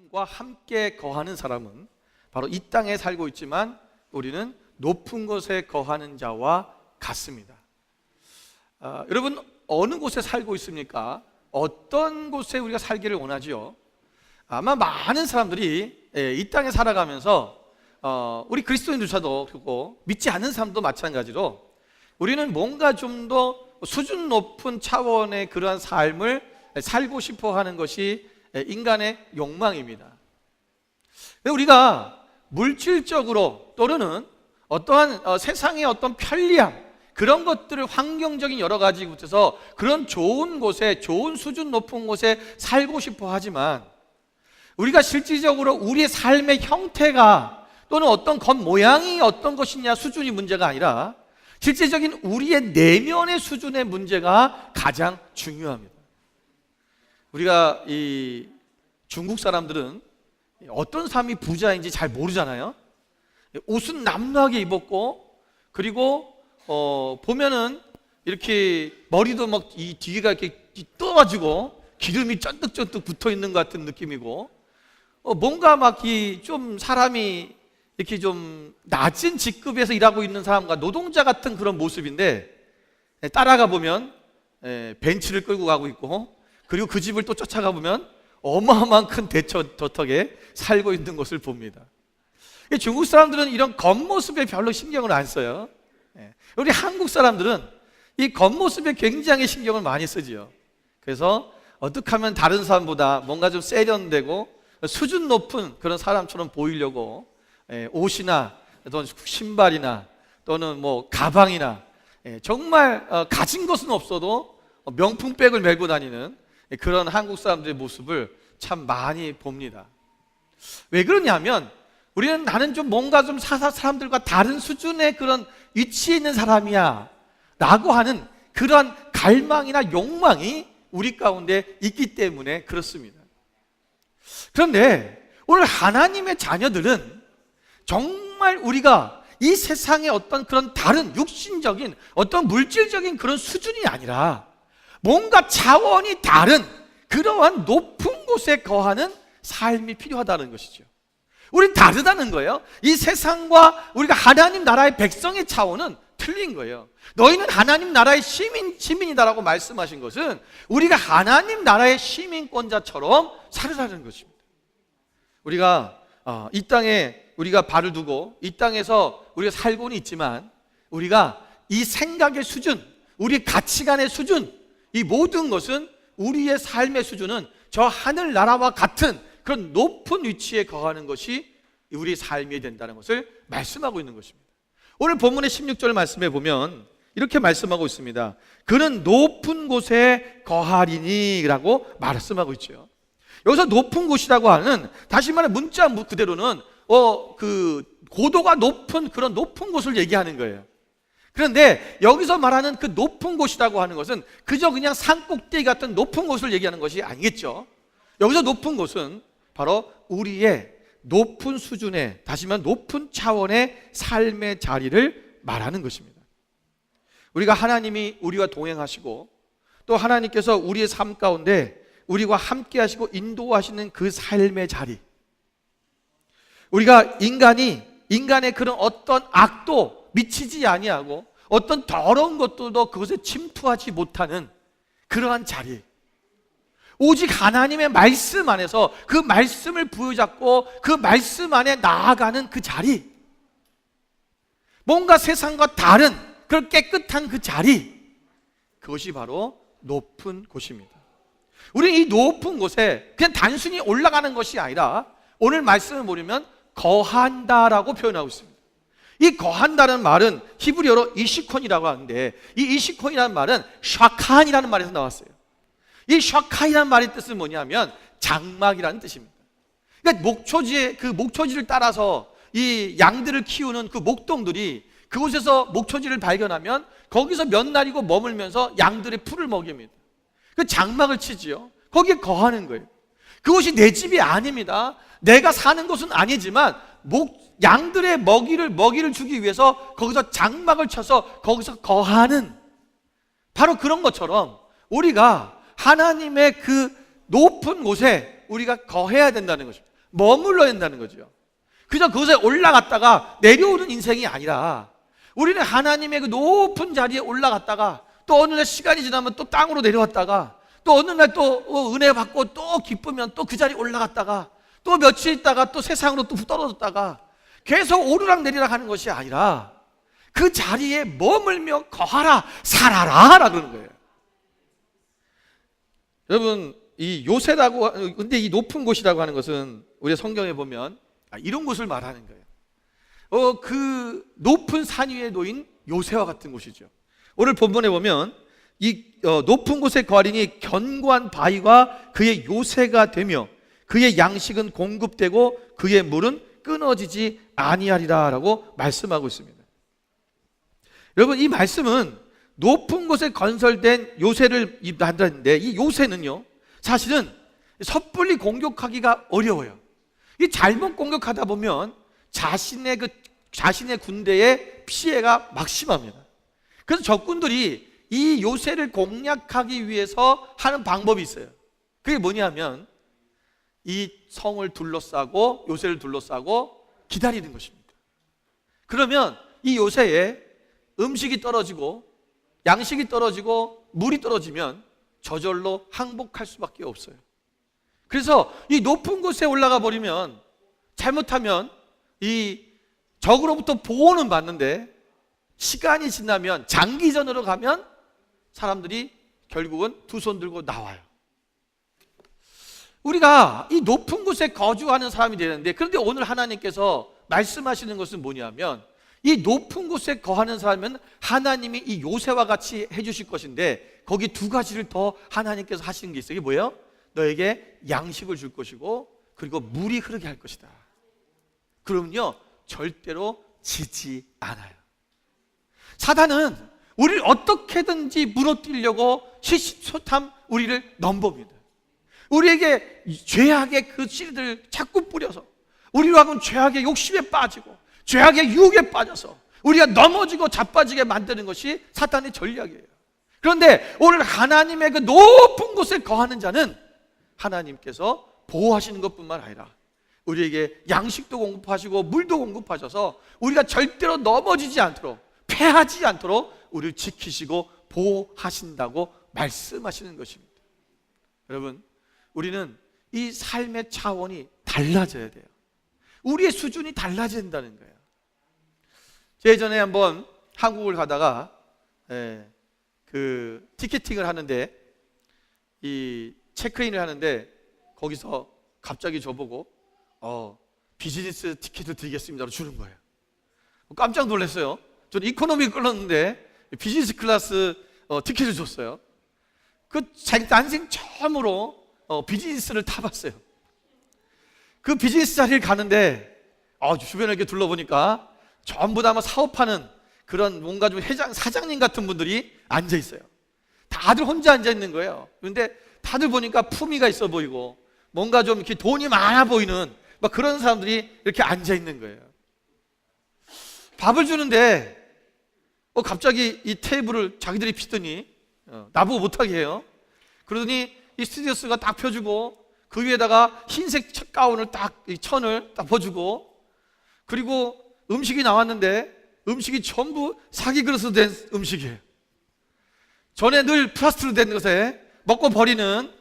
하나님과 함께 거하는 사람은 바로 이 땅에 살고 있지만 우리는 높은 곳에 거하는 자와 같습니다. 여러분, 어느 곳에 살고 있습니까? 어떤 곳에 우리가 살기를 원하지요? 아마 많은 사람들이 이 땅에 살아가면서 우리 그리스도인들조차도 그렇고 믿지 않는 사람도 마찬가지로 우리는 뭔가 좀 더 수준 높은 차원의 그러한 삶을 살고 싶어 하는 것이 인간의 욕망입니다. 우리가 물질적으로 또는 어떠한 세상의 어떤 편리함, 그런 것들을 환경적인 여러 가지 곳에서 그런 좋은 곳에, 좋은 수준 높은 곳에 살고 싶어 하지만 우리가 실질적으로 우리의 삶의 형태가 또는 어떤 겉모양이 어떤 것이냐 수준이 문제가 아니라 실질적인 우리의 내면의 수준의 문제가 가장 중요합니다. 우리가 이 중국 사람들은 어떤 사람이 부자인지 잘 모르잖아요. 옷은 남루하게 입었고, 그리고 보면은 이렇게 머리도 막 이 뒤가 이렇게 떠가지고 기름이 쫀득쫀득 붙어 있는 것 같은 느낌이고, 뭔가 막 이 좀 사람이 이렇게 좀 낮은 직급에서 일하고 있는 사람과 노동자 같은 그런 모습인데, 따라가 보면 벤츠를 끌고 가고 있고, 그리고 그 집을 또 쫓아가 보면 어마어마한 큰 대저택에 살고 있는 것을 봅니다. 중국 사람들은 이런 겉모습에 별로 신경을 안 써요. 우리 한국 사람들은 이 겉모습에 굉장히 신경을 많이 쓰지요. 그래서 어떻게 하면 다른 사람보다 뭔가 좀 세련되고 수준 높은 그런 사람처럼 보이려고 옷이나 또는 신발이나 또는 뭐 가방이나 정말 가진 것은 없어도 명품백을 메고 다니는 그런 한국 사람들의 모습을 참 많이 봅니다. 왜 그러냐면 우리는 나는 좀 뭔가 좀 사람들과 다른 수준의 그런 위치에 있는 사람이야 라고 하는 그러한 갈망이나 욕망이 우리 가운데 있기 때문에 그렇습니다. 그런데 오늘 하나님의 자녀들은 정말 우리가 이 세상의 어떤 그런 다른 육신적인 어떤 물질적인 그런 수준이 아니라 뭔가 차원이 다른 그러한 높은 곳에 거하는 삶이 필요하다는 것이죠. 우린 다르다는 거예요. 이 세상과 우리가 하나님 나라의 백성의 차원은 틀린 거예요. 너희는 하나님 나라의 시민이다라고 말씀하신 것은 우리가 하나님 나라의 시민권자처럼 살으라는 것입니다. 우리가 이 땅에 우리가 발을 두고 이 땅에서 우리가 살고는 있지만 우리가 이 생각의 수준, 우리 가치관의 수준, 이 모든 것은 우리의 삶의 수준은 저 하늘나라와 같은 그런 높은 위치에 거하는 것이 우리 삶이 된다는 것을 말씀하고 있는 것입니다. 오늘 본문의 16절 말씀에 보면 이렇게 말씀하고 있습니다. 그는 높은 곳에 거하리니 라고 말씀하고 있죠. 여기서 높은 곳이라고 하는, 다시 말해 문자 그대로는 그 고도가 높은 그런 높은 곳을 얘기하는 거예요. 그런데 여기서 말하는 그 높은 곳이라고 하는 것은 그저 그냥 산 꼭대기 같은 높은 곳을 얘기하는 것이 아니겠죠. 여기서 높은 곳은 바로 우리의 높은 수준의, 다시 말해 높은 차원의 삶의 자리를 말하는 것입니다. 우리가 하나님이 우리와 동행하시고 또 하나님께서 우리의 삶 가운데 우리와 함께 하시고 인도하시는 그 삶의 자리, 우리가 인간의 그런 어떤 악도 미치지 아니하고 어떤 더러운 것들도 그것에 침투하지 못하는 그러한 자리, 오직 하나님의 말씀 안에서 그 말씀을 부여잡고 그 말씀 안에 나아가는 그 자리, 뭔가 세상과 다른 그런 깨끗한 그 자리, 그것이 바로 높은 곳입니다. 우리는 이 높은 곳에 그냥 단순히 올라가는 것이 아니라 오늘 말씀을 보려면 거한다라고 표현하고 있습니다. 이 거한다는 말은 히브리어로 이시콘이라고 하는데 이 이시콘이라는 말은 샤칸이라는 말에서 나왔어요. 이 샤칸이라는 말의 뜻은 뭐냐면 장막이라는 뜻입니다. 그러니까 목초지를 따라서 이 양들을 키우는 그 목동들이 그곳에서 목초지를 발견하면 거기서 몇 날이고 머물면서 양들의 풀을 먹입니다. 그 장막을 치지요. 거기에 거하는 거예요. 그것이 내 집이 아닙니다. 내가 사는 곳은 아니지만 양들의 먹이를 주기 위해서 거기서 장막을 쳐서 거기서 거하는, 바로 그런 것처럼 우리가 하나님의 그 높은 곳에 우리가 거해야 된다는 것입니다. 머물러야 한다는 거죠. 그저 그것에 올라갔다가 내려오는 인생이 아니라 우리는 하나님의 그 높은 자리에 올라갔다가 또 어느 날 시간이 지나면 또 땅으로 내려왔다가 또 어느 날 또 은혜 받고 또 기쁘면 또 그 자리에 올라갔다가 또 며칠 있다가 또 세상으로 또 떨어졌다가 계속 오르락 내리락 하는 것이 아니라 그 자리에 머물며 거하라, 살아라 라고 그러는 거예요. 여러분, 이 요새라고, 근데 이 높은 곳이라고 하는 것은 우리 성경에 보면 이런 곳을 말하는 거예요. 그 높은 산 위에 놓인 요새와 같은 곳이죠. 오늘 본문에 보면 이 높은 곳에 거하리니 견고한 바위가 그의 요새가 되며 그의 양식은 공급되고 그의 물은 끊어지지 아니하리라 라고 말씀하고 있습니다. 여러분, 이 말씀은 높은 곳에 건설된 요새를 만들었는데 이 요새는요 사실은 섣불리 공격하기가 어려워요. 이 잘못 공격하다 보면 자신의 군대의 피해가 막심합니다. 그래서 적군들이 이 요새를 공략하기 위해서 하는 방법이 있어요. 그게 뭐냐면 이 성을 둘러싸고 요새를 둘러싸고 기다리는 것입니다. 그러면 이 요새에 음식이 떨어지고 양식이 떨어지고 물이 떨어지면 저절로 항복할 수밖에 없어요. 그래서 이 높은 곳에 올라가 버리면 잘못하면 이 적으로부터 보호는 받는데 시간이 지나면 장기전으로 가면 사람들이 결국은 두 손 들고 나와요. 우리가 이 높은 곳에 거주하는 사람이 되는데, 그런데 오늘 하나님께서 말씀하시는 것은 뭐냐면 이 높은 곳에 거하는 사람은 하나님이 이 요새와 같이 해주실 것인데 거기 두 가지를 더 하나님께서 하시는 게 있어요. 이게 뭐예요? 너에게 양식을 줄 것이고 그리고 물이 흐르게 할 것이다. 그러면요 절대로 지지 않아요. 사단은 우리를 어떻게든지 무너뜨리려고 시시소탐 우리를 넘봅니다. 우리에게 죄악의 그 씨를 자꾸 뿌려서 우리로 하여금 죄악의 욕심에 빠지고 죄악의 유혹에 빠져서 우리가 넘어지고 자빠지게 만드는 것이 사탄의 전략이에요. 그런데 오늘 하나님의 그 높은 곳에 거하는 자는 하나님께서 보호하시는 것뿐만 아니라 우리에게 양식도 공급하시고 물도 공급하셔서 우리가 절대로 넘어지지 않도록, 패하지 않도록 우리를 지키시고 보호하신다고 말씀하시는 것입니다. 여러분, 우리는 이 삶의 차원이 달라져야 돼요. 우리의 수준이 달라져야 된다는 거예요. 예전에 한번 한국을 가다가 그 티켓팅을 하는데 이 체크인을 하는데 거기서 갑자기 저보고 비즈니스 티켓을 드리겠습니다로 주는 거예요. 깜짝 놀랐어요. 저는 이코노미 끌었는데 비즈니스 클래스 티켓을 줬어요. 그 자기 난생 처음으로 비즈니스를 타봤어요. 그 비즈니스 자리를 가는데 주변에 이렇게 둘러보니까 전부 다 사업하는 그런 뭔가 좀 사장님 같은 분들이 앉아 있어요. 다들 혼자 앉아 있는 거예요. 그런데 다들 보니까 품위가 있어 보이고 뭔가 좀 이렇게 돈이 많아 보이는 막 그런 사람들이 이렇게 앉아 있는 거예요. 밥을 주는데 갑자기 이 테이블을 자기들이 피더니 나보고 못하게 해요. 그러더니 이 스튜디오스가 딱 펴주고 그 위에다가 흰색 가운을 천을 딱 퍼주고 그리고 음식이 나왔는데 음식이 전부 사기 그릇으로 된 음식이에요. 전에 늘 플라스틱으로 된 것에 먹고 버리는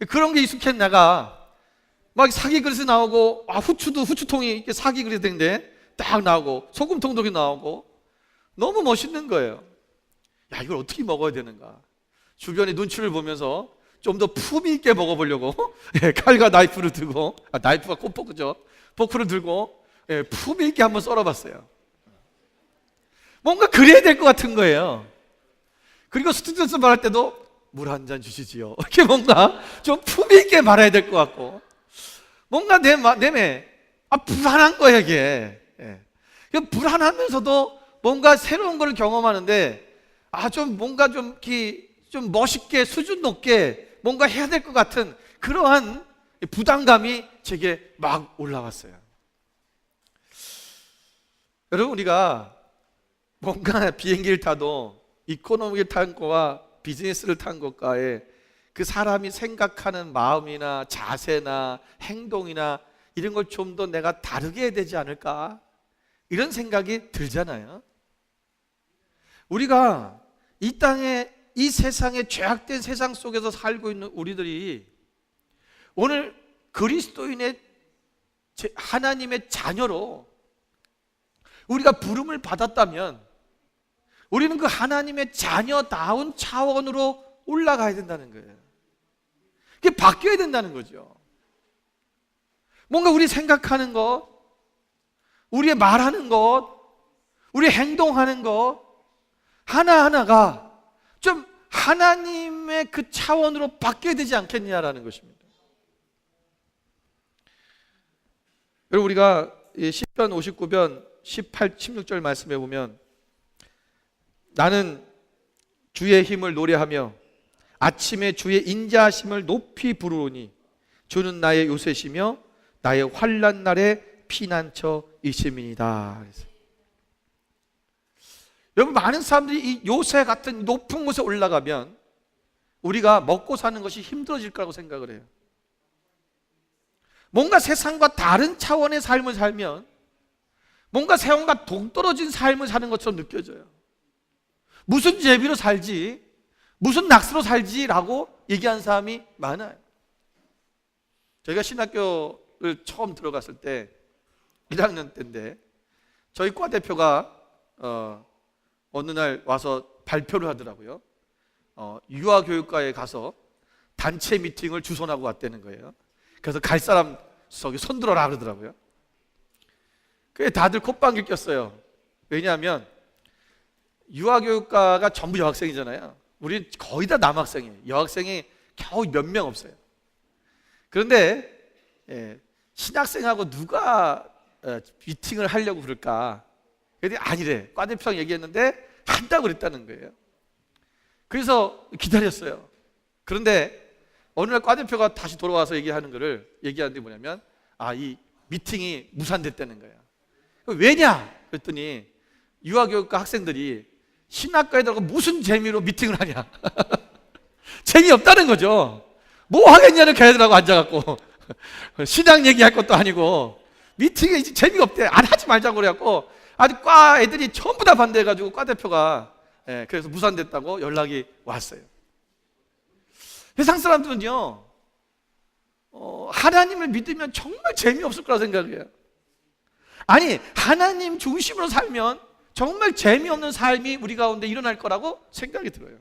그런 게 익숙한 내가 막 사기 그릇이 나오고 후추통이 이렇게 사기 그릇이 된데 딱 나오고 소금통도 나오고 너무 멋있는 거예요. 야, 이걸 어떻게 먹어야 되는가? 주변의 눈치를 보면서 좀 더 품위 있게 먹어보려고 칼과 나이프를 들고 나이프가 포크죠. 포크를 들고 품위 있게 한번 썰어봤어요. 뭔가 그래야 될 것 같은 거예요. 그리고 스튜디오에서 말할 때도 물 한 잔 주시지요. 이렇게 뭔가 좀 품위 있게 말해야 될 것 같고 뭔가 내매 불안한 거예요 이게. 불안하면서도 뭔가 새로운 걸 경험하는데 좀 뭔가 좀 멋있게 수준 높게 뭔가 해야 될 것 같은 그러한 부담감이 제게 막 올라왔어요. 여러분, 우리가 뭔가 비행기를 타도 이코노미를 탄 거와 비즈니스를 탄 것과의 그 사람이 생각하는 마음이나 자세나 행동이나 이런 걸 좀 더 내가 다르게 해야 되지 않을까? 이런 생각이 들잖아요. 우리가 이 땅에, 이 세상에, 죄악된 세상 속에서 살고 있는 우리들이 오늘 그리스도인의 하나님의 자녀로 우리가 부름을 받았다면 우리는 그 하나님의 자녀다운 차원으로 올라가야 된다는 거예요. 그게 바뀌어야 된다는 거죠. 뭔가 우리 생각하는 것, 우리의 말하는 것, 우리 행동하는 것 하나하나가 좀 하나님의 그 차원으로 바뀌어야 되지 않겠냐라는 것입니다. 여러분, 우리가 시편 59편 18, 16절 말씀해 보면 나는 주의 힘을 노래하며 아침에 주의 인자하심을 높이 부르노니 주는 나의 요새시며 나의 환난 날의 피난처이심이니이다. 여러분, 많은 사람들이 이 요새 같은 높은 곳에 올라가면 우리가 먹고 사는 것이 힘들어질 거라고 생각을 해요. 뭔가 세상과 다른 차원의 삶을 살면 뭔가 세상과 동떨어진 삶을 사는 것처럼 느껴져요. 무슨 재미로 살지, 무슨 낙수로 살지라고 얘기하는 사람이 많아요. 저희가 신학교를 처음 들어갔을 때 1학년 때인데 저희 과 대표가 어느 날 와서 발표를 하더라고요. 유아교육과에 가서 단체 미팅을 주선하고 왔다는 거예요. 그래서 갈 사람 저기 손들어라 그러더라고요. 그게 다들 콧방귀 꼈어요. 왜냐하면 유아교육과가 전부 여학생이잖아요. 우리 거의 다 남학생이에요. 여학생이 겨우 몇 명 없어요. 그런데 신학생하고 누가 미팅을 하려고 그럴까? 그랬더니 아니래. 과대표랑 얘기했는데 한다고 그랬다는 거예요. 그래서 기다렸어요. 그런데 어느 날 과대표가 다시 돌아와서 얘기하는 게 뭐냐면 이 미팅이 무산됐다는 거예요. 왜냐? 그랬더니 유아교육과 학생들이 신학과에 들어가 무슨 재미로 미팅을 하냐? 재미없다는 거죠. 뭐 하겠냐는 걔들하고 앉아갖고 신학 얘기할 것도 아니고 미팅에 재미가 없대. 안 하지 말자고 그래갖고 아주 과 애들이 전부 다 반대해가지고 과 대표가 그래서 무산됐다고 연락이 왔어요. 세상 사람들은요 하나님을 믿으면 정말 재미없을 거라 생각해요. 아니, 하나님 중심으로 살면 정말 재미없는 삶이 우리 가운데 일어날 거라고 생각이 들어요.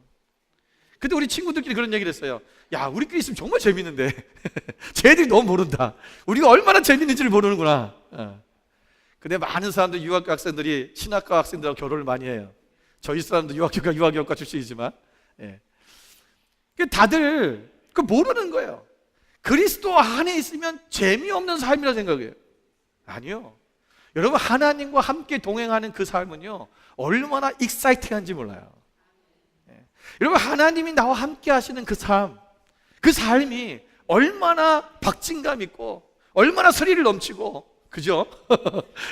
근데 우리 친구들끼리 그런 얘기를 했어요. 야, 우리끼리 있으면 정말 재밌는데 쟤들이 너무 모른다. 우리가 얼마나 재밌는지를 모르는구나. 근데 많은 사람들, 유학교 학생들이 신학과 학생들하고 결혼을 많이 해요. 저희 사람도 유학교과 출신이지만 다들 그 모르는 거예요. 그리스도 안에 있으면 재미없는 삶이라 생각해요. 아니요. 여러분, 하나님과 함께 동행하는 그 삶은요 얼마나 익사이팅한지 몰라요. 여러분, 하나님이 나와 함께 하시는 그 삶이 얼마나 박진감 있고 얼마나 스릴을 넘치고, 그죠?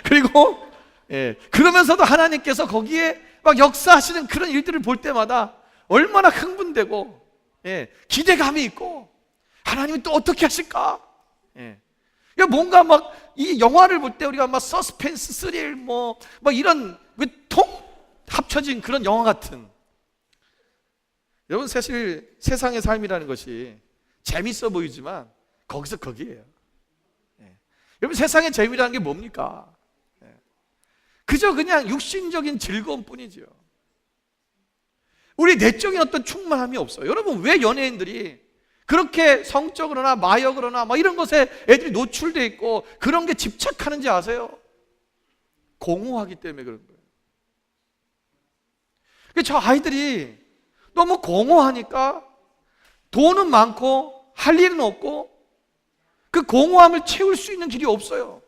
그리고 그러면서도 하나님께서 거기에 막 역사하시는 그런 일들을 볼 때마다 얼마나 흥분되고 기대감이 있고, 하나님이 또 어떻게 하실까? 뭔가 막 이 영화를 볼 때 우리가 막 서스펜스, 스릴 뭐 이런 통 합쳐진 그런 영화 같은. 여러분, 사실 세상의 삶이라는 것이 재밌어 보이지만 거기서 거기에요. 여러분, 세상의 재미라는 게 뭡니까? 그저 그냥 육신적인 즐거움 뿐이죠. 우리 내적인 어떤 충만함이 없어요. 여러분, 왜 연예인들이 그렇게 성적으로나 마약으로나 이런 것에 애들이 노출되어 있고 그런 게 집착하는지 아세요? 공허하기 때문에 그런 거예요. 저 아이들이 너무 공허하니까 돈은 많고 할 일은 없고 그 공허함을 채울 수 있는 길이 없어요.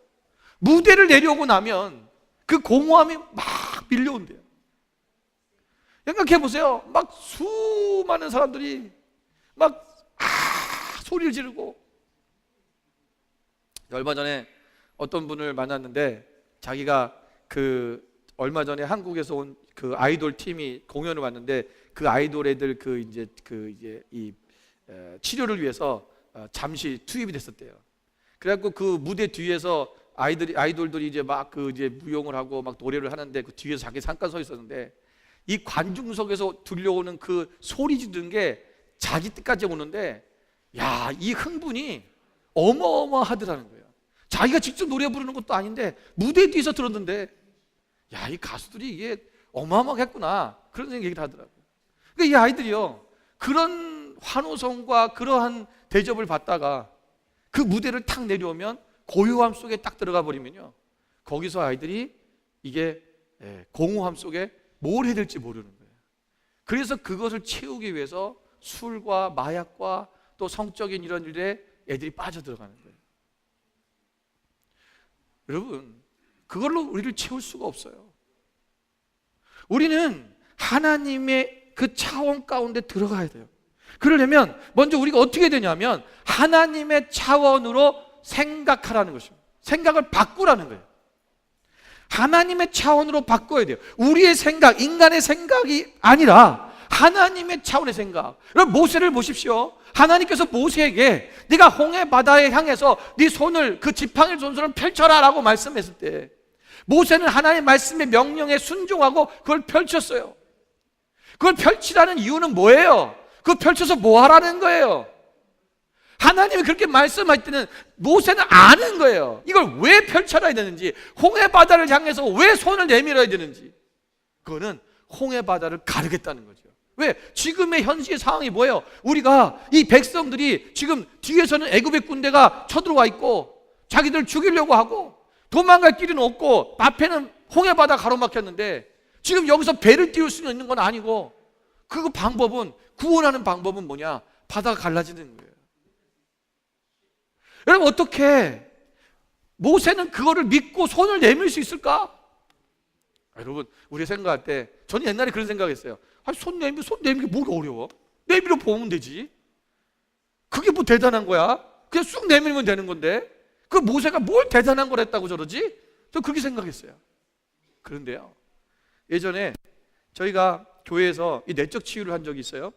무대를 내려오고 나면 그 공허함이 막 밀려온대요. 생각해 보세요. 막 수많은 사람들이 막 소리를 지르고. 얼마 전에 어떤 분을 만났는데 자기가 얼마 전에 한국에서 온 그 아이돌 팀이 공연을 왔는데 그 아이돌 애들 치료를 위해서 잠시 투입이 됐었대요. 그래갖고 그 무대 뒤에서 아이돌들이 이제 막 이제 무용을 하고 막 노래를 하는데 그 뒤에서 자기 잠깐 서 있었는데 이 관중석에서 들려오는 그 소리 지르는 게 자기 뜻까지 오는데 야, 이 흥분이 어마어마하더라는 거예요. 자기가 직접 노래 부르는 것도 아닌데 무대 뒤에서 들었는데 야, 이 가수들이 이게 어마어마하겠구나 그런 얘기를 하더라고요. 그러니까 이 아이들이요, 그런 환호성과 그러한 대접을 받다가 그 무대를 탁 내려오면 고요함 속에 딱 들어가 버리면요, 거기서 아이들이 이게 공허함 속에 뭘 해야 될지 모르는 거예요. 그래서 그것을 채우기 위해서 술과 마약과 또 성적인 이런 일에 애들이 빠져들어가는 거예요. 여러분, 그걸로 우리를 채울 수가 없어요. 우리는 하나님의 그 차원 가운데 들어가야 돼요. 그러려면 먼저 우리가 어떻게 되냐면 하나님의 차원으로 생각하라는 것입니다. 생각을 바꾸라는 거예요. 하나님의 차원으로 바꿔야 돼요. 우리의 생각, 인간의 생각이 아니라 하나님의 차원의 생각. 여러분, 모세를 보십시오. 하나님께서 모세에게 네가 홍해 바다에 향해서 네 손을, 그 지팡이 손을 펼쳐라 라고 말씀했을 때 모세는 하나님의 말씀의 명령에 순종하고 그걸 펼쳤어요. 그걸 펼치라는 이유는 뭐예요? 그걸 펼쳐서 뭐 하라는 거예요? 하나님이 그렇게 말씀할 때는 모세는 아는 거예요. 이걸 왜 펼쳐야 되는지, 홍해 바다를 향해서 왜 손을 내밀어야 되는지. 그거는 홍해 바다를 가르겠다는 거죠. 왜? 지금의 현실의 상황이 뭐예요? 우리가 이 백성들이 지금 뒤에서는 애굽의 군대가 쳐들어와 있고 자기들 죽이려고 하고 도망갈 길은 없고 앞에는 홍해 바다 가로막혔는데 지금 여기서 배를 띄울 수 있는 건 아니고 그 방법은, 구원하는 방법은 뭐냐? 바다가 갈라지는 거예요. 여러분, 어떻게 모세는 그거를 믿고 손을 내밀 수 있을까? 여러분, 우리 생각할 때 저는 옛날에 그런 생각했어요. 아니, 손 내밀기 뭐가 어려워? 내밀어 보면 되지. 그게 뭐 대단한 거야? 그냥 쑥 내밀면 되는 건데 그 모세가 뭘 대단한 걸 했다고 저러지? 저 그렇게 생각했어요. 그런데요, 예전에 저희가 교회에서 이 내적 치유를 한 적이 있어요.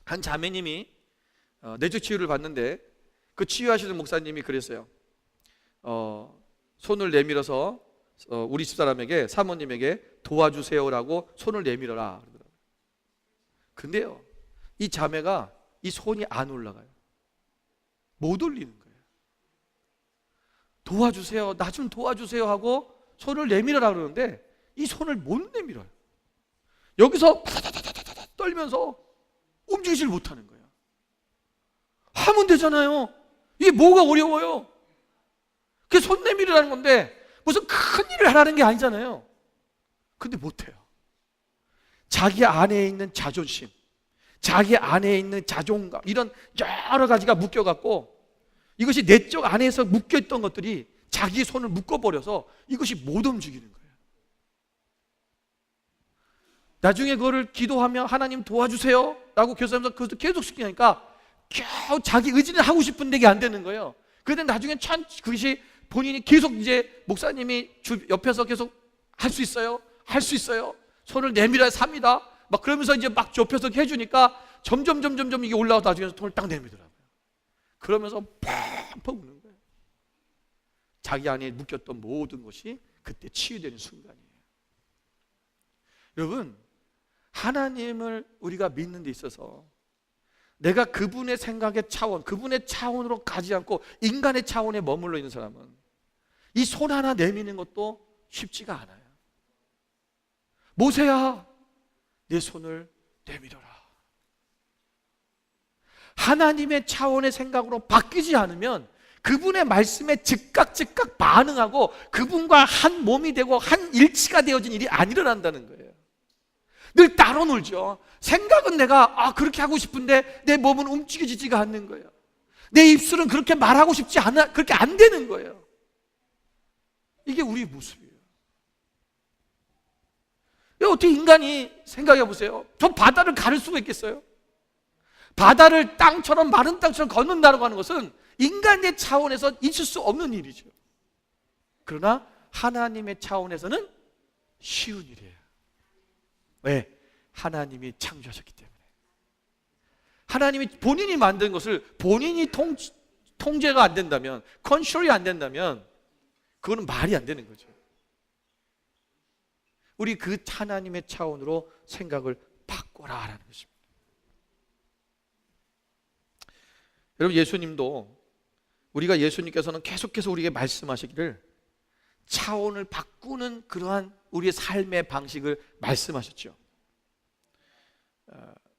한 자매님이 내적 치유를 받는데 그 치유하시는 목사님이 그랬어요. 손을 내밀어서 우리 집사람에게, 사모님에게 도와주세요라고 손을 내밀어라 그러더라고요. 근데요, 이 자매가 이 손이 안 올라가요. 못 올리는 거예요. 도와주세요, 나 좀 도와주세요 하고 손을 내밀어라 그러는데 이 손을 못 내밀어요. 여기서 떨면서 움직이질 못하는 거예요. 하면 되잖아요. 이게 뭐가 어려워요? 그게 손 내밀으라는 건데 무슨 큰 일을 하라는 게 아니잖아요. 근데 못해요. 자기 안에 있는 자존심, 자기 안에 있는 자존감, 이런 여러 가지가 묶여갖고 이것이 내적 안에서 묶여있던 것들이 자기 손을 묶어버려서 이것이 못 움직이는 거예요. 나중에 그거를 기도하며 하나님 도와주세요 라고 교사님께서 그것도 계속 시키니까 겨우 자기 의지는 하고 싶은데 이게 안 되는 거예요. 그런데 나중에 참 그것이 본인이 계속 이제 목사님이 옆에서 계속 할 수 있어요, 할 수 있어요, 손을 내밀어야 삽니다 막 그러면서 이제 막 옆에서 해주니까 점점 이게 올라와서 나중에 손을 딱 내밀더라고요. 그러면서 펑펑 우는 거예요. 자기 안에 묶였던 모든 것이 그때 치유되는 순간이에요. 여러분, 하나님을 우리가 믿는 데 있어서 내가 그분의 생각의 차원, 그분의 차원으로 가지 않고 인간의 차원에 머물러 있는 사람은 이 손 하나 내미는 것도 쉽지가 않아요. 모세야, 내 손을 내밀어라. 하나님의 차원의 생각으로 바뀌지 않으면 그분의 말씀에 즉각 반응하고 그분과 한 몸이 되고 한 일치가 되어진 일이 안 일어난다는 거예요. 늘 따로 놀죠. 생각은 내가 그렇게 하고 싶은데 내 몸은 움직여지지가 않는 거예요. 내 입술은 그렇게 말하고 싶지 않아, 그렇게 안 되는 거예요. 이게 우리 모습이에요. 어떻게 인간이, 생각해 보세요. 저 바다를 가를 수가 있겠어요? 바다를 땅처럼, 마른 땅처럼 걷는다고 하는 것은 인간의 차원에서 있을 수 없는 일이죠. 그러나 하나님의 차원에서는 쉬운 일이에요. 왜? 하나님이 창조하셨기 때문에. 하나님이 본인이 만든 것을 본인이 통제가 안 된다면, 컨트롤이 안 된다면 그거는 말이 안 되는 거죠. 우리 그 하나님의 차원으로 생각을 바꿔라라는 것입니다. 여러분, 예수님도 우리가 예수님께서는 계속해서 우리에게 말씀하시기를 차원을 바꾸는 그러한 우리의 삶의 방식을 말씀하셨죠.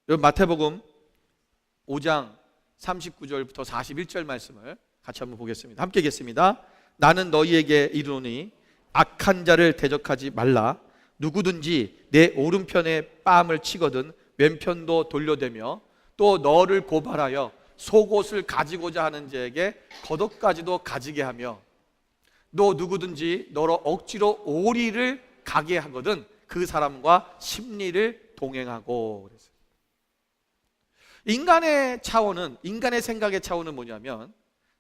여러분, 마태복음 5장 39절부터 41절 말씀을 같이 한번 보겠습니다. 함께 읽겠습니다. 나는 너희에게 이르노니 악한 자를 대적하지 말라. 누구든지 내 오른편에 뺨을 치거든 왼편도 돌려대며 또 너를 고발하여 속옷을 가지고자 하는 자에게 겉옷까지도 가지게 하며 너 누구든지 너로 억지로 오리를 가게 하거든 그 사람과 심리를 동행하고. 인간의 차원은, 인간의 생각의 차원은 뭐냐면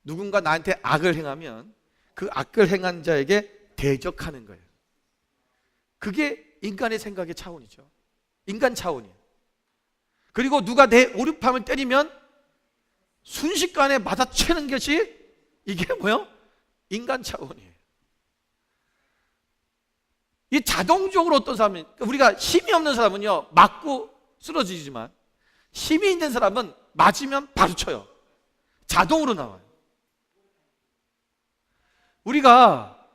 누군가 나한테 악을 행하면 그 악을 행한 자에게 대적하는 거예요. 그게 인간의 생각의 차원이죠. 인간 차원이에요. 그리고 누가 내 오른팔을 때리면 순식간에 맞아채는 것이 이게 뭐요? 인간 차원이에요. 이 자동적으로 어떤 사람이, 우리가 힘이 없는 사람은요 맞고 쓰러지지만 힘이 있는 사람은 맞으면 바로 쳐요. 자동으로 나와요. 우리가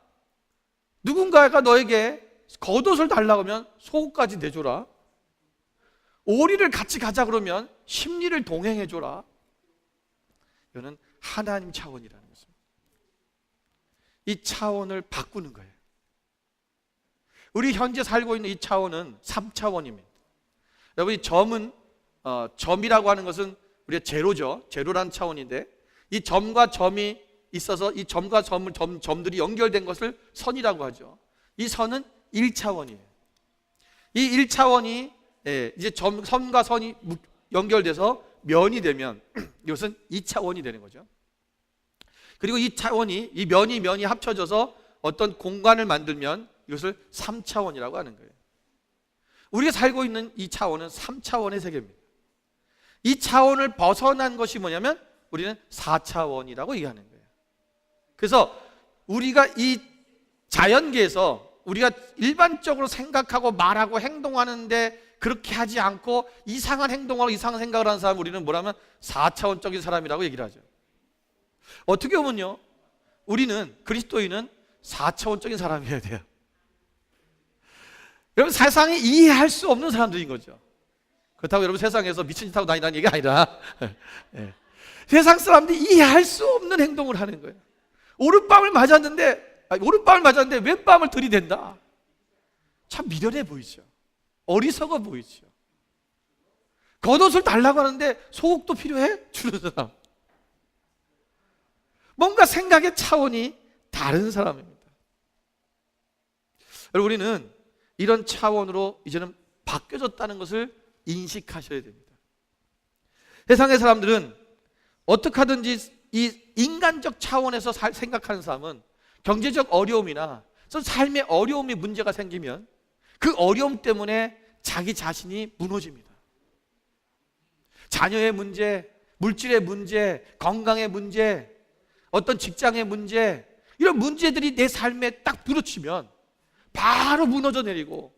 누군가가 너에게 겉옷을 달라고 하면 속옷까지 내줘라. 오리를 같이 가자 그러면 심리를 동행해줘라. 이거는 하나님 차원이라는 것입니다. 이 차원을 바꾸는 거예요. 우리 현재 살고 있는 이 차원은 3차원입니다. 여러분, 이 점은 점이라고 하는 것은 우리가 제로죠. 제로라는 차원인데 이 점과 점이 있어서 이 점과 점들이 연결된 것을 선이라고 하죠. 이 선은 1차원이에요. 이 1차원이 이제 선과 선이 연결돼서 면이 되면 이것은 2차원이 되는 거죠. 그리고 이 차원이, 이 면이 합쳐져서 어떤 공간을 만들면 이것을 3차원이라고 하는 거예요. 우리가 살고 있는 이 차원은 3차원의 세계입니다. 이 차원을 벗어난 것이 뭐냐면 우리는 4차원이라고 얘기하는 거예요. 그래서 우리가 이 자연계에서 우리가 일반적으로 생각하고 말하고 행동하는데 그렇게 하지 않고 이상한 행동하고 이상한 생각을 하는 사람, 우리는 뭐라면 4차원적인 사람이라고 얘기를 하죠. 어떻게 보면요, 우리는, 그리스도인은 4차원적인 사람이어야 돼요. 여러분, 세상에 이해할 수 없는 사람들인 거죠. 그렇다고 여러분 세상에서 미친 짓 하고 다니다는 얘기가 아니라 네. 세상 사람들이 이해할 수 없는 행동을 하는 거예요. 오른밤을 맞았는데 왼밤을 들이댄다. 참 미련해 보이죠. 어리석어 보이죠. 겉옷을 달라고 하는데 속옷도 필요해? 주는 사람. 뭔가 생각의 차원이 다른 사람입니다. 여러분, 우리는 이런 차원으로 이제는 바뀌어졌다는 것을 인식하셔야 됩니다. 세상의 사람들은 어떻게 하든지 이 인간적 차원에서 생각하는 사람은 경제적 어려움이나 삶의 어려움이 문제가 생기면 그 어려움 때문에 자기 자신이 무너집니다. 자녀의 문제, 물질의 문제, 건강의 문제, 어떤 직장의 문제, 이런 문제들이 내 삶에 딱 부딪히면 바로 무너져 내리고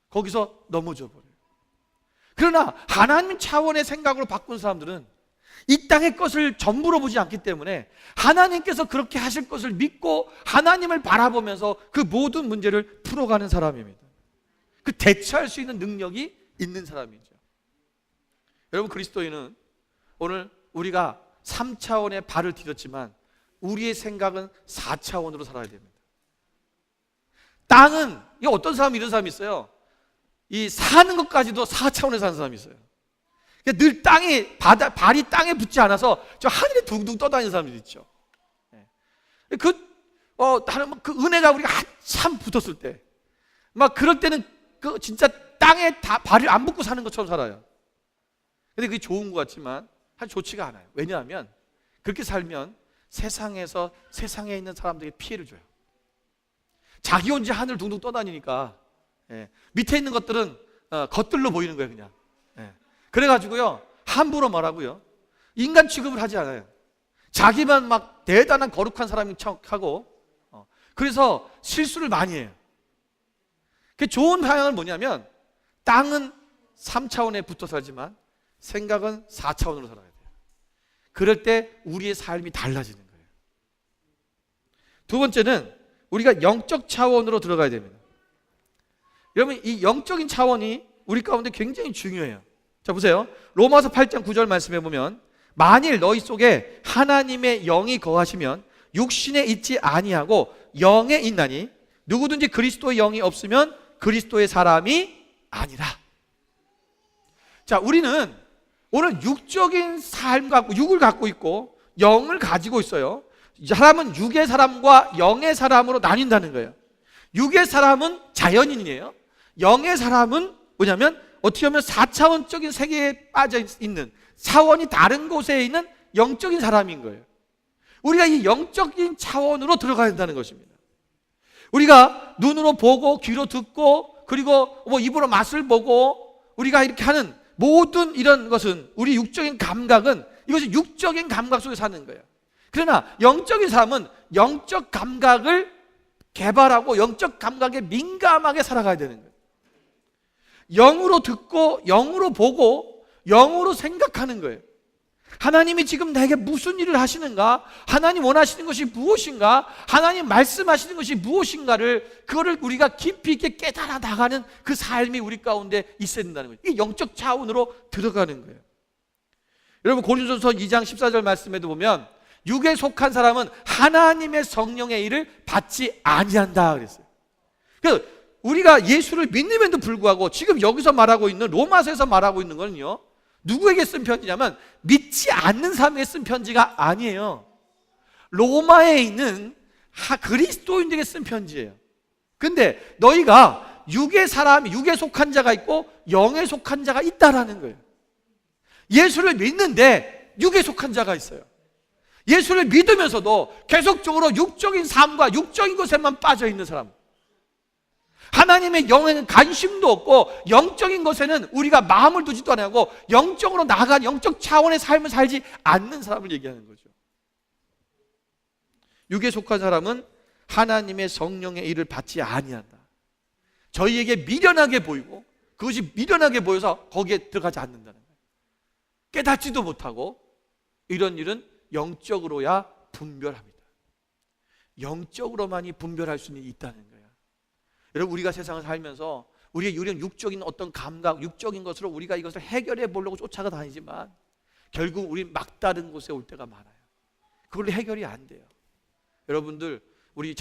거기서 넘어져 버려요. 그러나 하나님 차원의 생각으로 바꾼 사람들은 이 땅의 것을 전부로 보지 않기 때문에 하나님께서 그렇게 하실 것을 믿고 하나님을 바라보면서 그 모든 문제를 풀어가는 사람입니다. 그 대처할 수 있는 능력이 있는 사람이죠. 여러분, 그리스도인은 오늘 우리가 3차원의 발을 디뎠지만 우리의 생각은 4차원으로 살아야 됩니다. 땅은, 이게 어떤 사람이 이런 사람이 있어요. 이 사는 것까지도 4차원에 사는 사람이 있어요. 늘 발이 땅에 붙지 않아서 저 하늘에 둥둥 떠다니는 사람들이 있죠. 나는 그 은혜가 우리가 한참 붙었을 때, 막 그럴 때는 그 진짜 땅에 다 발을 안 붙고 사는 것처럼 살아요. 근데 그게 좋은 것 같지만 사실 좋지가 않아요. 왜냐하면 그렇게 살면 세상에 있는 사람들에게 피해를 줘요. 자기 혼자 하늘 둥둥 떠다니니까 밑에 있는 것들은 겉들로 보이는 거예요, 그냥. 그래가지고요, 함부로 말하고요, 인간 취급을 하지 않아요. 자기만 막 대단한 거룩한 사람인 척하고, 그래서 실수를 많이 해요. 그 좋은 방향은 뭐냐면, 땅은 3차원에 붙어 살지만 생각은 4차원으로 살아야 돼요. 그럴 때 우리의 삶이 달라지는 거예요. 두 번째는 우리가 영적 차원으로 들어가야 됩니다. 여러분, 이 영적인 차원이 우리 가운데 굉장히 중요해요. 자, 보세요. 로마서 8장 9절 말씀해 보면, 만일 너희 속에 하나님의 영이 거하시면 육신에 있지 아니하고 영에 있나니 누구든지 그리스도의 영이 없으면 그리스도의 사람이 아니라. 자, 우리는 오늘 육적인 삶 갖고, 육을 갖고 있고 영을 가지고 있어요. 사람은 육의 사람과 영의 사람으로 나뉜다는 거예요. 육의 사람은 자연인이에요. 영의 사람은 뭐냐면 어떻게 보면 4차원적인 세계에 빠져 있는, 차원이 다른 곳에 있는 영적인 사람인 거예요. 우리가 이 영적인 차원으로 들어가야 한다는 것입니다. 우리가 눈으로 보고 귀로 듣고 그리고 뭐 입으로 맛을 보고 우리가 이렇게 하는 모든 이런 것은, 우리 육적인 감각은 이것이 육적인 감각 속에 사는 거예요. 그러나 영적인 사람은 영적 감각을 개발하고 영적 감각에 민감하게 살아가야 되는 거예요. 영으로 듣고 영으로 보고 영으로 생각하는 거예요. 하나님이 지금 내게 무슨 일을 하시는가? 하나님 원하시는 것이 무엇인가? 하나님 말씀하시는 것이 무엇인가를, 그거를 우리가 깊이 있게 깨달아 나가는 그 삶이 우리 가운데 있어야 된다는 거예요. 이게 영적 차원으로 들어가는 거예요. 여러분, 고린도전서 2장 14절 말씀에도 보면 육에 속한 사람은 하나님의 성령의 일을 받지 아니한다 그랬어요. 그래서 우리가 예수를 믿음에도 불구하고 지금 여기서 말하고 있는, 로마서에서 말하고 있는 거는요, 누구에게 쓴 편지냐면 믿지 않는 사람에게 쓴 편지가 아니에요. 로마에 있는 그리스도인들에게 쓴 편지예요. 근데 너희가 육의 사람, 육에 속한 자가 있고 영에 속한 자가 있다라는 거예요. 예수를 믿는데 육에 속한 자가 있어요. 예수를 믿으면서도 계속적으로 육적인 삶과 육적인 것에만 빠져 있는 사람, 하나님의 영에는 관심도 없고 영적인 것에는 우리가 마음을 두지도 않고 영적으로 나아간 영적 차원의 삶을 살지 않는 사람을 얘기하는 거죠. 육에 속한 사람은 하나님의 성령의 일을 받지 아니한다. 저희에게 미련하게 보이고 그것이 미련하게 보여서 거기에 들어가지 않는다는 거예요. 깨닫지도 못하고 이런 일은 영적으로야 분별합니다. 영적으로만이 분별할 수는 있다는 거예요. 여러분, 우리가 세상을 살면서 우리의 육적인 어떤 감각, 육적인 것으로 우리가 이것을 해결해 보려고 쫓아가 다니지만 결국 우리 막다른 곳에 올 때가 많아요. 그걸로 해결이 안 돼요. 여러분들, 우리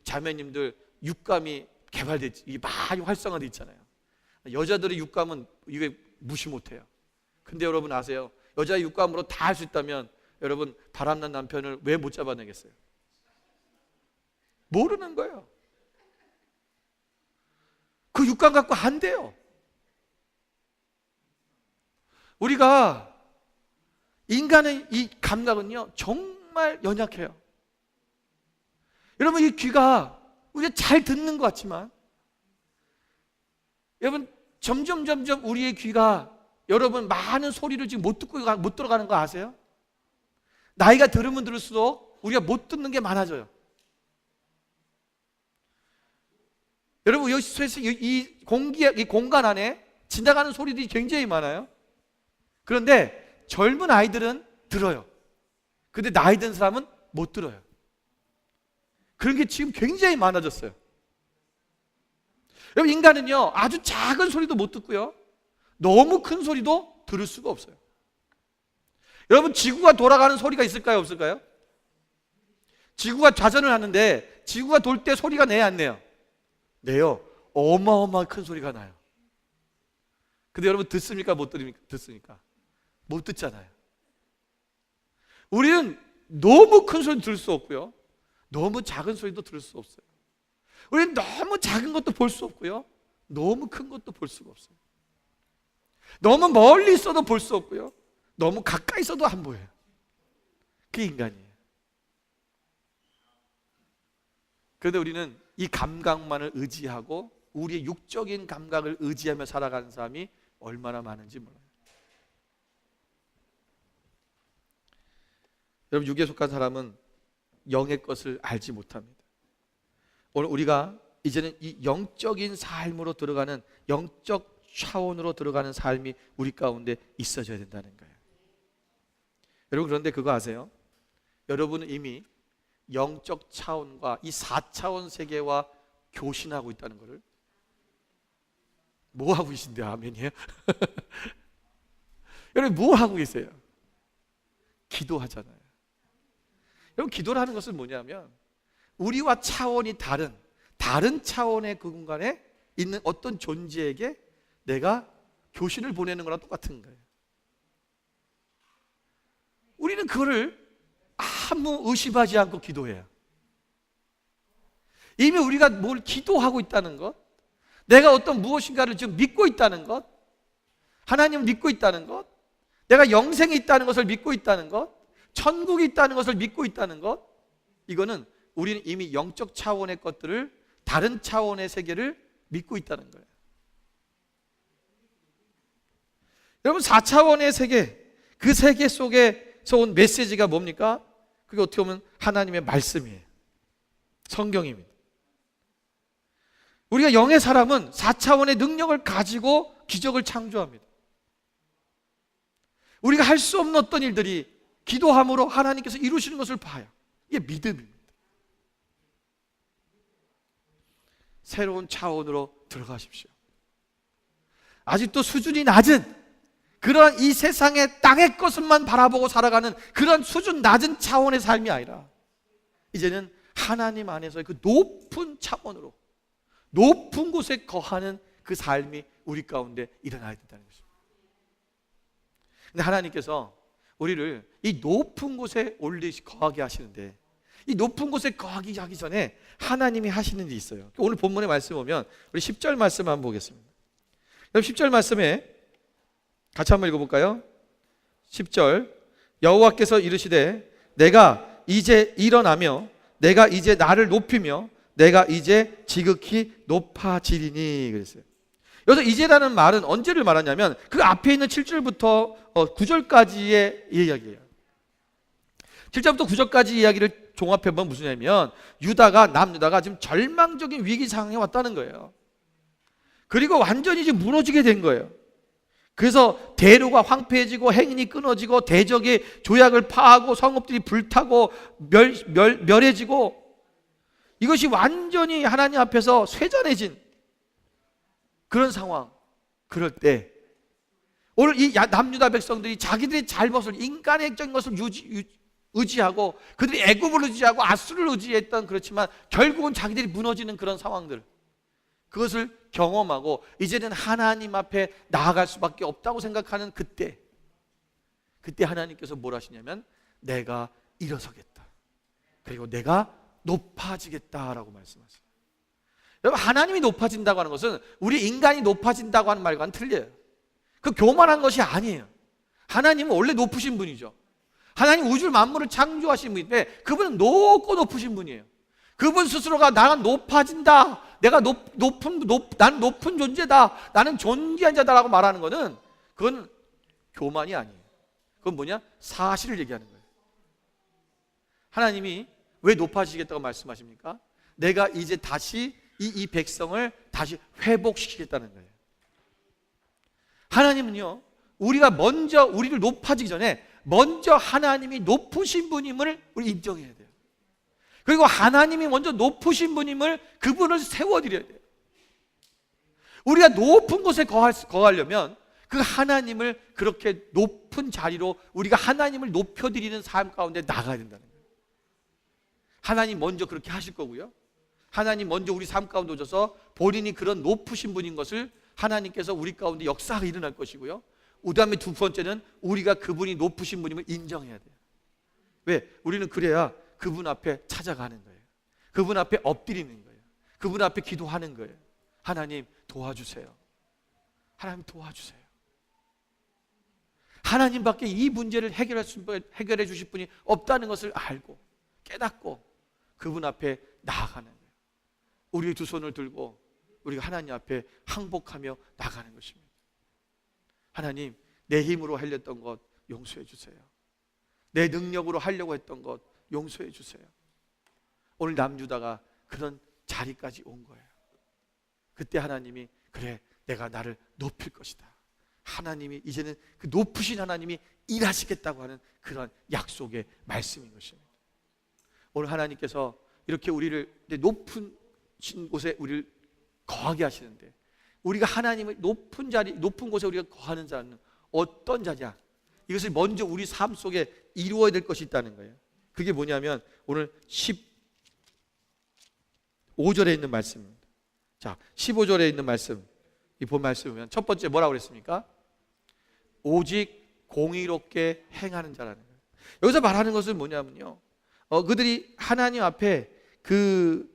자매님들 육감이 개발됐지, 많이 활성화되어 있잖아요. 여자들의 육감은 이게 무시 못해요. 근데 여러분 아세요? 여자의 육감으로 다 할 수 있다면 여러분, 바람난 남편을 왜 못 잡아내겠어요? 모르는 거예요. 그 육감 갖고 안 돼요. 우리가 인간의 이 감각은요 정말 연약해요. 여러분, 이 귀가 우리가 잘 듣는 것 같지만 여러분, 점점 우리의 귀가, 여러분, 많은 소리를 지금 못 들어가는 거 아세요? 나이가 들으면 들을수록 우리가 못 듣는 게 많아져요. 여러분, 이 공간 안에 지나가는 소리들이 굉장히 많아요. 그런데 젊은 아이들은 들어요. 근데 나이 든 사람은 못 들어요. 그런 게 지금 굉장히 많아졌어요. 여러분, 인간은요 아주 작은 소리도 못 듣고요, 너무 큰 소리도 들을 수가 없어요. 여러분, 지구가 돌아가는 소리가 있을까요, 없을까요? 지구가 좌전을 하는데 지구가 돌 때 소리가 내야 안 내요? 내요. 어마어마한 큰 소리가 나요. 근데 여러분, 듣습니까, 못 듣습니까? 못 듣잖아요. 우리는 너무 큰 소리 들을 수 없고요, 너무 작은 소리도 들을 수 없어요. 우리는 너무 작은 것도 볼 수 없고요, 너무 큰 것도 볼 수가 없어요. 너무 멀리 있어도 볼 수 없고요, 너무 가까이 있어도 안 보여요. 그게 인간이에요. 그런데 우리는 이 감각만을 의지하고 우리의 육적인 감각을 의지하며 살아가는 사람이 얼마나 많은지 몰라요. 여러분, 육에 속한 사람은 영의 것을 알지 못합니다. 오늘 우리가 이제는 이 영적인 삶으로 들어가는, 영적 차원으로 들어가는 삶이 우리 가운데 있어져야 된다는 거예요. 여러분, 그런데 그거 아세요? 여러분은 이미 영적 차원과 이 4차원 세계와 교신하고 있다는 것을. 뭐 하고 계신데 아멘이에요? 여러분, 뭐 하고 계세요? 기도하잖아요. 여러분, 기도라는 것은 뭐냐면 우리와 차원이 다른 차원의 그 공간에 있는 어떤 존재에게 내가 교신을 보내는 거랑 똑같은 거예요. 우리는 그거를 아무 의심하지 않고 기도해요. 이미 우리가 뭘 기도하고 있다는 것, 내가 어떤 무엇인가를 지금 믿고 있다는 것, 하나님을 믿고 있다는 것, 내가 영생이 있다는 것을 믿고 있다는 것, 천국이 있다는 것을 믿고 있다는 것, 이거는 우리는 이미 영적 차원의 것들을, 다른 차원의 세계를 믿고 있다는 거예요. 여러분, 4차원의 세계, 그 세계 속에서 온 메시지가 뭡니까? 그게 어떻게 보면 하나님의 말씀이에요. 성경입니다. 우리가 영의 사람은 4차원의 능력을 가지고 기적을 창조합니다. 우리가 할 수 없는 어떤 일들이 기도함으로 하나님께서 이루시는 것을 봐요. 이게 믿음입니다. 새로운 차원으로 들어가십시오. 아직도 수준이 낮은 그런 이 세상의 땅의 것만 바라보고 살아가는 그런 수준 낮은 차원의 삶이 아니라 이제는 하나님 안에서 그 높은 차원으로, 높은 곳에 거하는 그 삶이 우리 가운데 일어나야 된다는 것입니다. 근데 하나님께서 우리를 이 높은 곳에 거하게 하시는데, 이 높은 곳에 거하기 하기 전에 하나님이 하시는 일이 있어요. 오늘 본문의 말씀 보면 우리 10절 말씀 한번 보겠습니다. 10절 말씀에 같이 한번 읽어볼까요? 10절, 여호와께서 이르시되 내가 이제 일어나며 내가 이제 나를 높이며 내가 이제 지극히 높아지리니 그랬어요. 여기서 이제라는 말은 언제를 말하냐면 그 앞에 있는 7절부터 9절까지의 이야기예요. 7절부터 9절까지 이야기를 종합해보면 무슨 얘기냐면 남유다가 지금 절망적인 위기 상황에 왔다는 거예요. 그리고 완전히 지금 무너지게 된 거예요. 그래서 대로가 황폐해지고 행인이 끊어지고 대적의 조약을 파하고 성읍들이 불타고 멸해지고 이것이 완전히 하나님 앞에서 쇠잔해진 그런 상황. 그럴 때 오늘 이 남유다 백성들이 자기들의 잘못을, 인간적인 것을 의지하고 그들이 애굽을 의지하고 아수를 의지했던, 그렇지만 결국은 자기들이 무너지는 그런 상황들, 그것을 경험하고 이제는 하나님 앞에 나아갈 수밖에 없다고 생각하는 그때 하나님께서 뭘 하시냐면 내가 일어서겠다, 그리고 내가 높아지겠다라고 말씀하세요. 여러분, 하나님이 높아진다고 하는 것은 우리 인간이 높아진다고 하는 말과는 틀려요. 그 교만한 것이 아니에요. 하나님은 원래 높으신 분이죠. 하나님 우주 만물을 창조하신 분인데 그분은 높고 높으신 분이에요. 그분 스스로가 나는 높아진다, 나는 높은 존재다, 나는 존귀한 자다라고 말하는 것은 그건 교만이 아니에요. 그건 뭐냐? 사실을 얘기하는 거예요. 하나님이 왜 높아지겠다고 말씀하십니까? 내가 이제 다시 이 백성을 다시 회복시키겠다는 거예요. 하나님은요, 우리가 먼저 우리를 높아지기 전에 먼저 하나님이 높으신 분임을 우리 인정해야 돼요. 그리고 하나님이 먼저 높으신 분임을, 그분을 세워드려야 돼요. 우리가 높은 곳에 거하려면 그 하나님을 그렇게 높은 자리로 우리가 하나님을 높여드리는 삶 가운데 나가야 된다는 거예요. 하나님 먼저 그렇게 하실 거고요, 하나님 먼저 우리 삶 가운데 오셔서 본인이 그런 높으신 분인 것을 하나님께서 우리 가운데 역사가 일어날 것이고요, 그 다음에 두 번째는 우리가 그분이 높으신 분임을 인정해야 돼요. 왜? 우리는 그래야 그분 앞에 찾아가는 거예요. 그분 앞에 엎드리는 거예요. 그분 앞에 기도하는 거예요. 하나님 도와주세요. 하나님 도와주세요. 하나님밖에 이 문제를 해결해 주실 분이 없다는 것을 알고 깨닫고 그분 앞에 나아가는 거예요. 우리의 두 손을 들고 우리가 하나님 앞에 항복하며 나가는 것입니다. 하나님, 내 힘으로 하려던 것 용서해 주세요. 내 능력으로 하려고 했던 것 용서해 주세요. 오늘 남유다가 그런 자리까지 온 거예요. 그때 하나님이 그래, 내가 나를 높일 것이다. 하나님이 이제는 그 높으신 하나님이 일하시겠다고 하는 그런 약속의 말씀인 것입니다. 오늘 하나님께서 이렇게 우리를 높은 곳에 우리를 거하게 하시는데, 우리가 하나님의 높은 자리, 높은 곳에 우리가 거하는 자는 어떤 자냐? 이것을 먼저 우리 삶 속에 이루어야 될 것이 있다는 거예요. 그게 뭐냐면 오늘 15절에 있는 말씀입니다. 자, 15절에 있는 말씀, 이 본 말씀 보면 첫 번째 뭐라고 그랬습니까? 오직 공의롭게 행하는 자라는 거예요. 여기서 말하는 것은 뭐냐면요, 그들이 하나님 앞에 그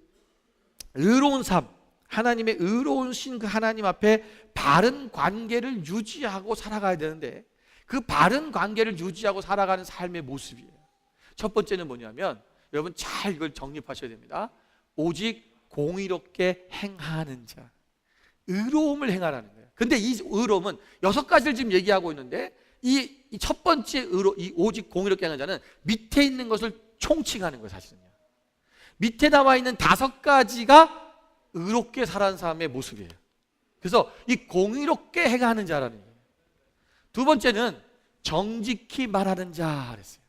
의로운 삶, 하나님의 의로우신 그 하나님 앞에 바른 관계를 유지하고 살아가야 되는데, 그 바른 관계를 유지하고 살아가는 삶의 모습이에요. 첫 번째는 뭐냐면, 여러분 잘 이걸 정립하셔야 됩니다. 오직 공의롭게 행하는 자, 의로움을 행하라는 거예요. 근데 이 의로움은 6가지를 지금 얘기하고 있는데, 이 첫 번째 이 오직 공의롭게 행하는 자는 밑에 있는 것을 총칭하는 거예요. 사실은요, 밑에 나와 있는 5가지가 의롭게 살아가는 사람의 모습이에요. 그래서 이 공의롭게 행하는 자라는 거예요. 두 번째는 정직히 말하는 자 그랬어요.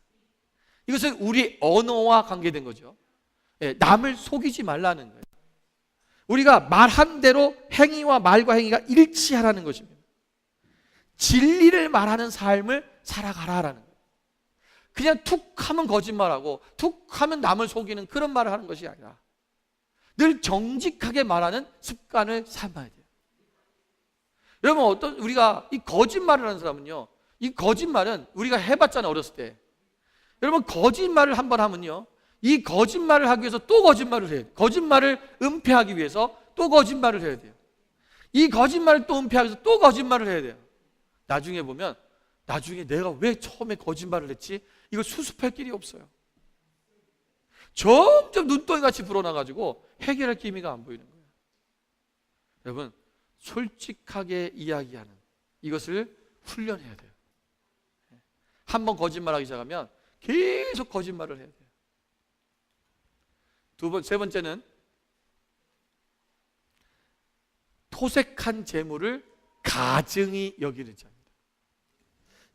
이것은 우리 언어와 관계된 거죠. 남을 속이지 말라는 거예요. 우리가 말한 대로 행위와 말과 행위가 일치하라는 것입니다. 진리를 말하는 삶을 살아가라라는 거예요. 그냥 툭 하면 거짓말하고 툭 하면 남을 속이는 그런 말을 하는 것이 아니라 늘 정직하게 말하는 습관을 삼아야 돼요. 여러분, 우리가 이 거짓말을 하는 사람은요, 이 거짓말은 우리가 해봤잖아요, 어렸을 때. 여러분, 거짓말을 한번 하면요, 이 거짓말을 하기 위해서 또 거짓말을 해야 돼요. 거짓말을 은폐하기 위해서 또 거짓말을 해야 돼요. 이 거짓말을 또 은폐하기 위해서 또 거짓말을 해야 돼요. 나중에 보면, 나중에 내가 왜 처음에 거짓말을 했지? 이걸 수습할 길이 없어요. 점점 눈덩이같이 불어나가지고 해결할 기미가 안 보이는 거예요. 여러분, 솔직하게 이야기하는 이것을 훈련해야 돼요. 한번 거짓말하기 시작하면 계속 거짓말을 해야 돼요. 세 번째는 토색한 재물을 가증히 여기는 자입니다.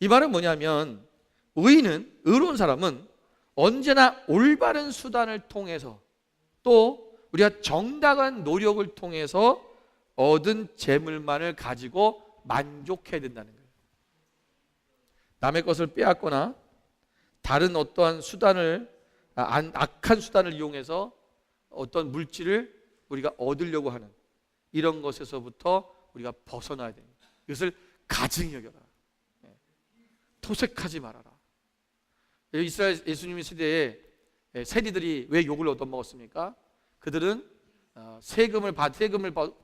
이 말은 뭐냐면, 의로운 사람은 언제나 올바른 수단을 통해서 또 우리가 정당한 노력을 통해서 얻은 재물만을 가지고 만족해야 된다는 거예요. 남의 것을 빼앗거나 다른 어떠한 수단을, 악한 수단을 이용해서 어떤 물질을 우리가 얻으려고 하는 이런 것에서부터 우리가 벗어나야 됩니다. 이것을 가증히 여겨라. 토색하지 말아라. 이스라엘 예수님의 시대에 세리들이 왜 욕을 얻어먹었습니까? 그들은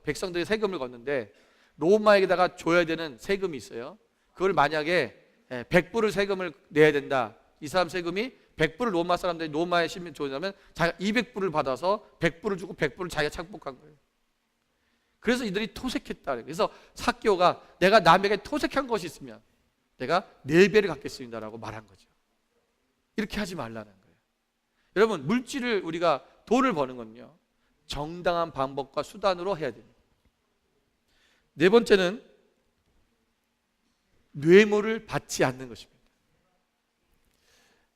백성들이 세금을 걷는데 로마에다가 줘야 되는 세금이 있어요. 그걸 만약에 100불을 세금을 내야 된다. 이 사람 세금이 100불을 로마 사람들이 로마에 시민 줘야면 자기가 200불을 받아서 100불을 주고 100불을 자기가 착복한 거예요. 그래서 이들이 토색했다. 그래서 삭개오가 내가 남에게 토색한 것이 있으면 내가 4배를 갚겠습니다라고 말한 거죠. 이렇게 하지 말라는 거예요. 여러분, 물질을 우리가 돈을 버는 건요, 정당한 방법과 수단으로 해야 됩니다. 네 번째는 뇌물을 받지 않는 것입니다.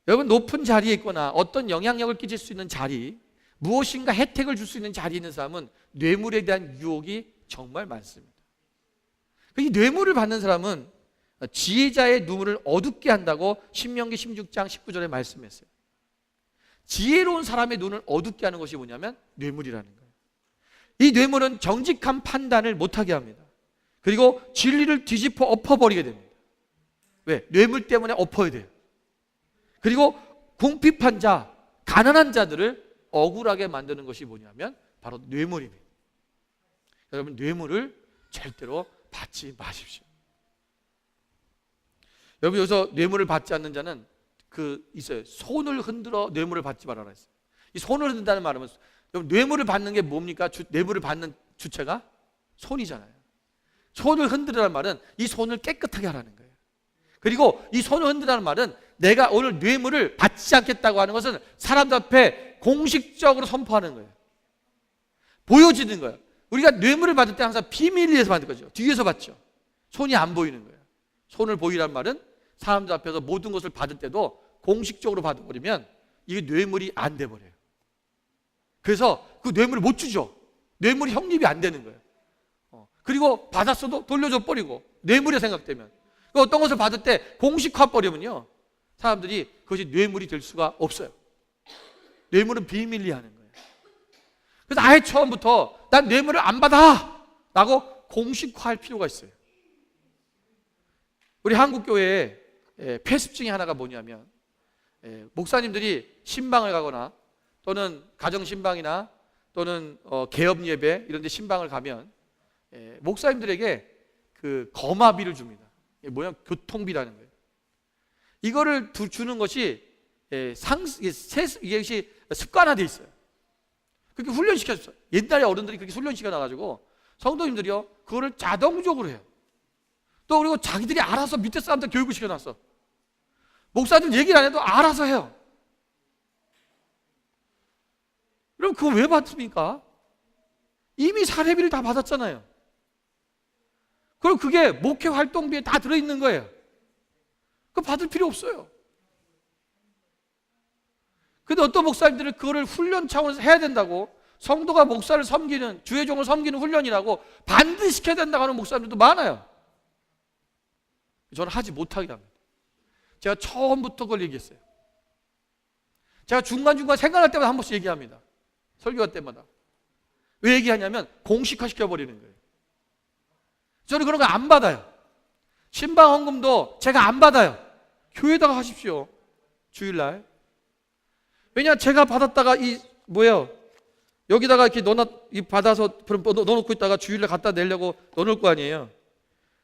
여러분, 높은 자리에 있거나 어떤 영향력을 끼칠 수 있는 자리, 무엇인가 혜택을 줄 수 있는 자리에 있는 사람은 뇌물에 대한 유혹이 정말 많습니다. 이 뇌물을 받는 사람은 지혜자의 눈을 어둡게 한다고 신명기 16장 19절에 말씀했어요. 지혜로운 사람의 눈을 어둡게 하는 것이 뭐냐면 뇌물이라는 거예요. 이 뇌물은 정직한 판단을 못하게 합니다. 그리고 진리를 뒤집어 엎어버리게 됩니다. 왜? 뇌물 때문에 엎어야 돼요. 그리고 궁핍한 자, 가난한 자들을 억울하게 만드는 것이 뭐냐면 바로 뇌물입니다. 여러분, 뇌물을 절대로 받지 마십시오. 여러분, 여기서 뇌물을 받지 않는 자는 있어요. 손을 흔들어 뇌물을 받지 말아라 했어요. 이 손을 흔든다는 말은, 여러분, 뇌물을 받는 게 뭡니까? 뇌물을 받는 주체가 손이잖아요. 손을 흔들으라는 말은 이 손을 깨끗하게 하라는 거예요. 그리고 이 손을 흔들라는 말은 내가 오늘 뇌물을 받지 않겠다고 하는 것은 사람들 앞에 공식적으로 선포하는 거예요. 보여지는 거예요. 우리가 뇌물을 받을 때 항상 비밀리에서 받는 거죠. 뒤에서 받죠. 손이 안 보이는 거예요. 손을 보이란 말은 사람들 앞에서 모든 것을 받을 때도 공식적으로 받아버리면 이게 뇌물이 안 돼버려요. 그래서 그 뇌물을 못 주죠. 뇌물이 형립이 안 되는 거예요. 그리고 받았어도 돌려줘 버리고 뇌물이 생각되면, 어떤 것을 받을 때 공식화 버리면요, 사람들이 그것이 뇌물이 될 수가 없어요. 뇌물은 비밀리 하는 거예요. 그래서 아예 처음부터 난 뇌물을 안 받아 라고 공식화할 필요가 있어요. 우리 한국교회에 폐습 중에 하나가 뭐냐면, 목사님들이 신방을 가거나 또는 가정신방이나 또는 개업 예배 이런 데 신방을 가면 목사님들에게 그 거마비를 줍니다. 이게 뭐냐? 교통비라는 거예요. 이거를 주는 것이 이게 습관화되어 있어요. 그렇게 훈련시켰어요. 옛날에 어른들이 그렇게 훈련시켜놔가지고 성도님들이요 그거를 자동적으로 해요. 또 그리고 자기들이 알아서 밑에 사람들 교육을 시켜놨어. 목사님 얘기를 안 해도 알아서 해요. 그럼 그거 왜 받습니까? 이미 사례비를 다 받았잖아요. 그럼 그게 목회 활동비에 다 들어있는 거예요. 그거 받을 필요 없어요. 근데 어떤 목사님들은 그거를 훈련 차원에서 해야 된다고, 성도가 목사를 섬기는, 주의 종을 섬기는 훈련이라고 반드시 시켜야 된다고 하는 목사님들도 많아요. 저는 하지 못하게 합니다. 제가 처음부터 그걸 얘기했어요. 제가 중간중간 생각날 때마다 한 번씩 얘기합니다. 설교할 때마다. 왜 얘기하냐면 공식화 시켜버리는 거예요. 저는 그런 거 안 받아요. 신방 헌금도 제가 안 받아요. 교회에다가 하십시오. 주일날. 왜냐, 제가 받았다가 여기다가 이렇게 받아서 넣어놓고 있다가 주일날 갖다 내려고 넣어놓을 거 아니에요.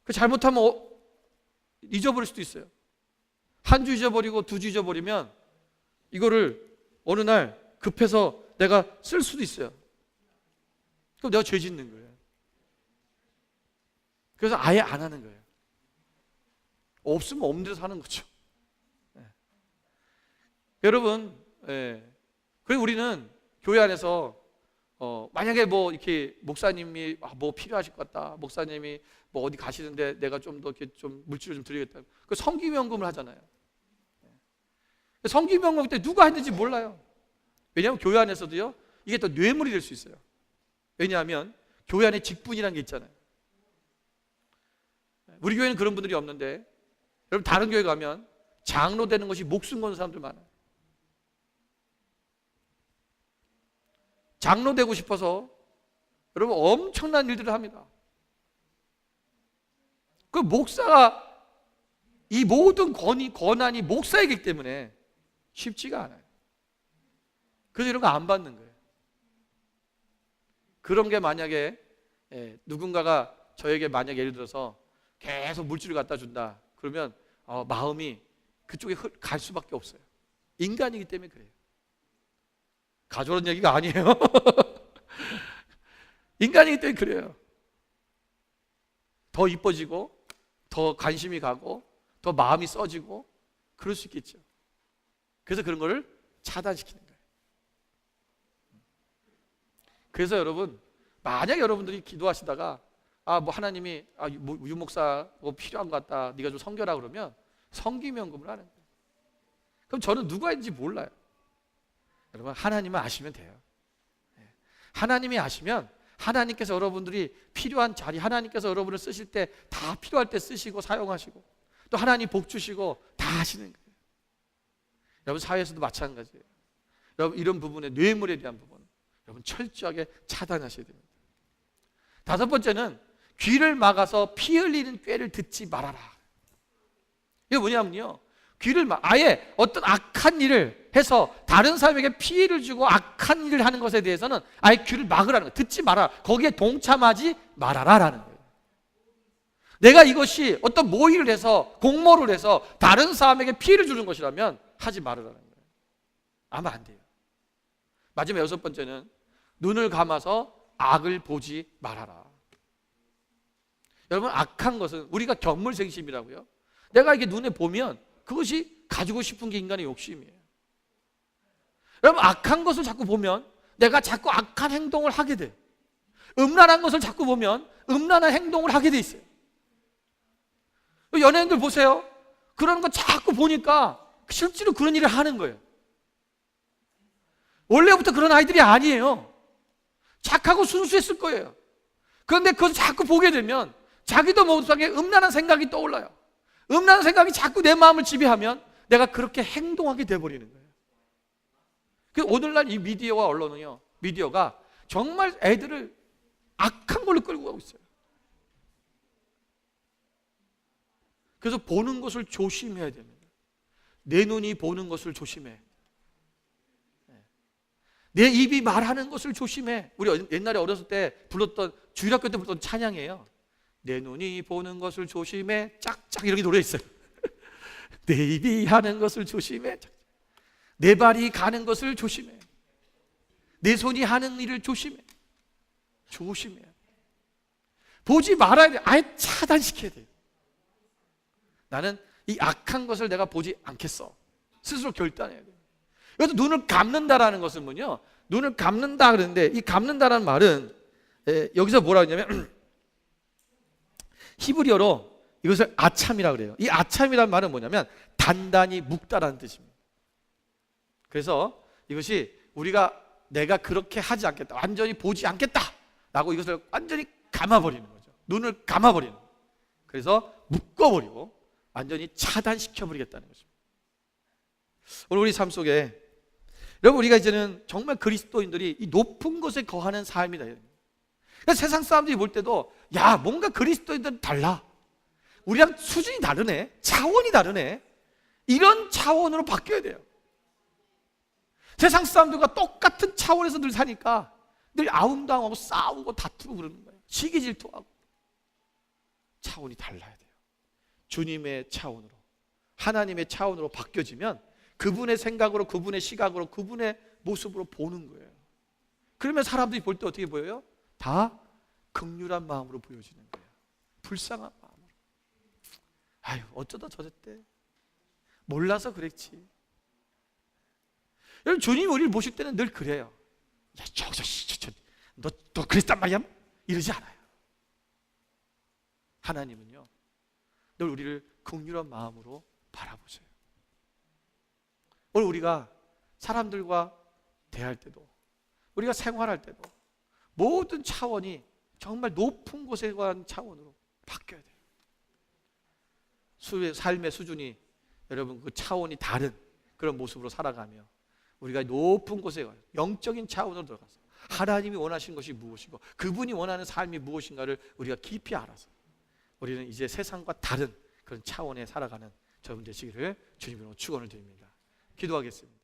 그 잘못하면 잊어버릴 수도 있어요. 한 주 잊어버리고 두 주 잊어버리면 이거를 어느 날 급해서 내가 쓸 수도 있어요. 그럼 내가 죄 짓는 거예요. 그래서 아예 안 하는 거예요. 없으면 없는 데서 하는 거죠. 네. 여러분, 그리고 우리는 교회 안에서 만약에 이렇게 목사님이 뭐 필요하실 것 같다, 목사님이 뭐 어디 가시는데 내가 좀 더 이렇게 좀 물질을 좀 드리겠다, 그 성기명금을 하잖아요. 성기명금 때 누가 했는지 몰라요. 왜냐하면 교회 안에서도요 이게 또 뇌물이 될 수 있어요. 왜냐하면 교회 안에 직분이라는 게 있잖아요. 우리 교회는 그런 분들이 없는데, 여러분 다른 교회 가면 장로 되는 것이 목숨 거는 사람들 많아요. 장로 되고 싶어서 여러분 엄청난 일들을 합니다. 그 목사가 이 모든 권한이 목사이기 때문에 쉽지가 않아요. 그래서 이런 거 안 받는 거예요. 그런 게 만약에 누군가가 저에게 만약에 예를 들어서 계속 물질을 갖다 준다 그러면 마음이 그쪽에 갈 수밖에 없어요. 인간이기 때문에 그래요. 가져오는 얘기가 아니에요. 인간이기 때문에 그래요. 더 이뻐지고 더 관심이 가고 더 마음이 써지고 그럴 수 있겠죠. 그래서 그런 거를 차단시키는 거예요. 그래서 여러분, 만약 여러분들이 기도하시다가 뭐 하나님이 유 목사 뭐 필요한 것 같다, 네가 좀 섬겨라 그러면 성기명금을 하는 거예요. 그럼 저는 누가 있는지 몰라요. 여러분, 하나님은 아시면 돼요. 하나님이 아시면 하나님께서 여러분들이 필요한 자리, 하나님께서 여러분을 쓰실 때 다 필요할 때 쓰시고 사용하시고, 또 하나님 복 주시고 다 하시는 거예요. 여러분, 사회에서도 마찬가지예요. 여러분, 이런 부분에 뇌물에 대한 부분 여러분 철저하게 차단하셔야 됩니다. 다섯 번째는 귀를 막아서 피 흘리는 꾀를 듣지 말아라. 이게 뭐냐면요, 귀를 아예 어떤 악한 일을 해서 다른 사람에게 피해를 주고 악한 일을 하는 것에 대해서는 아예 귀를 막으라는 거예요. 듣지 마라. 거기에 동참하지 말아라라는 거예요. 내가 이것이 어떤 모의를 해서 공모를 해서 다른 사람에게 피해를 주는 것이라면 하지 말으라는 거예요. 아마 안 돼요. 마지막 여섯 번째는 눈을 감아서 악을 보지 말아라. 여러분, 악한 것은 우리가 견물생심이라고요. 내가 이게 눈에 보면 그것이 가지고 싶은 게 인간의 욕심이에요. 여러분, 악한 것을 자꾸 보면 내가 자꾸 악한 행동을 하게 돼. 음란한 것을 자꾸 보면 음란한 행동을 하게 돼 있어요. 연예인들 보세요. 그런 거 자꾸 보니까 실제로 그런 일을 하는 거예요. 원래부터 그런 아이들이 아니에요. 착하고 순수했을 거예요. 그런데 그걸 자꾸 보게 되면 자기도 마음속에 음란한 생각이 떠올라요. 음란한 생각이 자꾸 내 마음을 지배하면 내가 그렇게 행동하게 돼버리는 거예요. 오늘날 이 미디어와 언론은요, 미디어가 정말 애들을 악한 걸로 끌고 가고 있어요. 그래서 보는 것을 조심해야 됩니다. 내 눈이 보는 것을 조심해. 내 입이 말하는 것을 조심해. 우리 옛날에 어렸을 때 불렀던, 주일학교 때 불렀던 찬양이에요. 내 눈이 보는 것을 조심해. 짝짝 이렇게 노래 있어요. 내 입이 하는 것을 조심해. 내 발이 가는 것을 조심해. 내 손이 하는 일을 조심해. 조심해요. 보지 말아야 돼. 아예 차단시켜야 돼요. 나는 이 악한 것을 내가 보지 않겠어. 스스로 결단해야 돼요. 그래서 눈을 감는다라는 것은 뭐냐? 눈을 감는다 그러는데, 이 감는다라는 말은 여기서 뭐라 하냐면 히브리어로 이것을 아참이라고 그래요. 이 아참이라는 말은 뭐냐면 단단히 묶다라는 뜻입니다. 그래서 이것이 우리가 내가 그렇게 하지 않겠다, 완전히 보지 않겠다 라고 이것을 완전히 감아버리는 거죠. 눈을 감아버리는 거예요. 그래서 묶어버리고 완전히 차단시켜버리겠다는 것입니다. 오늘 우리 삶 속에 여러분, 우리가 이제는 정말 그리스도인들이 이 높은 곳에 거하는 삶이다. 그러니까 세상 사람들이 볼 때도 야, 뭔가 그리스도인들은 달라, 우리랑 수준이 다르네, 차원이 다르네, 이런 차원으로 바뀌어야 돼요. 세상 사람들과 똑같은 차원에서 늘 사니까 늘 아웅다웅하고 싸우고 다투고 그러는 거예요. 시기 질투하고. 차원이 달라야 돼요. 주님의 차원으로, 하나님의 차원으로 바뀌어지면 그분의 생각으로, 그분의 시각으로, 그분의 모습으로 보는 거예요. 그러면 사람들이 볼 때 어떻게 보여요? 다 긍휼한 마음으로 보여지는 거예요. 불쌍한 마음으로. 아유, 어쩌다 저랬대, 몰라서 그랬지. 여러분, 주님이 우리를 보실 때는 늘 그래요. 야, 너 그랬단 말이야? 이러지 않아요. 하나님은요, 늘 우리를 긍휼한 마음으로 바라보세요. 오늘 우리가 사람들과 대할 때도, 우리가 생활할 때도 모든 차원이 정말 높은 곳에 관한 차원으로 바뀌어야 돼요. 삶의 수준이, 여러분, 그 차원이 다른 그런 모습으로 살아가며 우리가 높은 곳에 가요. 영적인 차원으로 들어가서 하나님이 원하신 것이 무엇이고 그분이 원하는 삶이 무엇인가를 우리가 깊이 알아서 우리는 이제 세상과 다른 그런 차원에 살아가는 저분 되시기를 주님으로 축원을 드립니다. 기도하겠습니다.